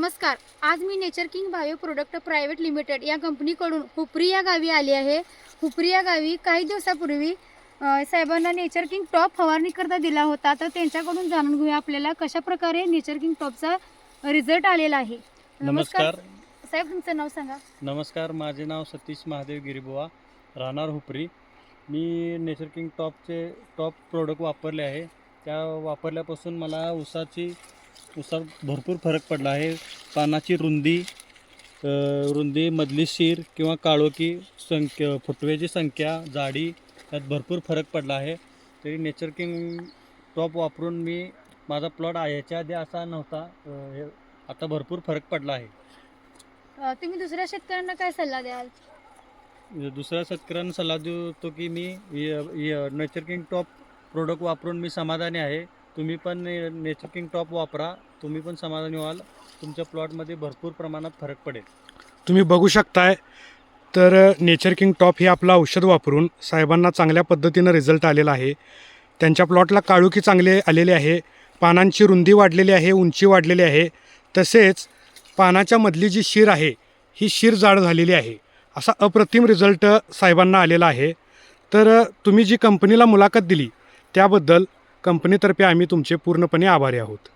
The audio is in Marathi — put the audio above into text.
नमस्कार. आज मी nature king bio product private limited या कंपनीकडून हुपरी या गावी आली आहे. हुपरी या गावी काही दिवसापूर्वी साहेबांना नेचर किंग टॉप फवारणीकरता दिला होता. तर त्यांच्याकडून जाणून घेऊया आपल्याला कशा प्रकारे नेचर किंग टॉपचा रिझल्ट आलेला आहे. नमस्कार साहेब, तुमचं नाव सांगा. नमस्कार, माझे नाव सतीश महादेव गिरीबुवा, राहणार हुपरी. मी नेचर किंग टॉप प्रोडक्ट वापरले आहे. त्या वापरल्यापासून मला ऊसात भरपूर फरक पडला आहे. पानाची रुंदी, मधली शीर किंवा काळोखी फुटव्याची संख्या, जाडी यात भरपूर फरक पडला आहे. तरी नेचर किंग टॉप वापरून माझा प्लॉट याच्या आधी असा नव्हता. आता भरपूर फरक पडला आहे. तुम्ही दुसऱ्या शेतकऱ्यांना काय सल्ला द्याल? दुसऱ्या शेतकऱ्यांना सल्ला देतो की मी नेचर किंग टॉप प्रोडक्ट वापरून मी समाधानी आहे. तुम्ही पण नेचर किंग टॉप वापरा, तुम्ही पण समाधानी व्हाल. तुमच्या प्लॉटमध्ये भरपूर प्रमाणात फरक पडेल. तुम्ही बघू शकताय तर नेचर किंग टॉप हे आपलं औषध वापरून साहेबांना चांगल्या पद्धतीनं रिझल्ट आलेला आहे. त्यांच्या प्लॉटला काळोखी चांगले आलेले आहे, पानांची रुंदी वाढलेली आहे, उंची वाढलेली आहे, तसेच पानाच्या मधली जी शीर आहे ही शीर जाड झालेली आहे. असा अप्रतिम रिझल्ट साहेबांना आलेला आहे. तर तुम्ही जी कंपनीला मुलाखत दिली त्याबद्दल कंपनीतर्फे आम्ही तुमचे पूर्णपणे आभारी आहोत.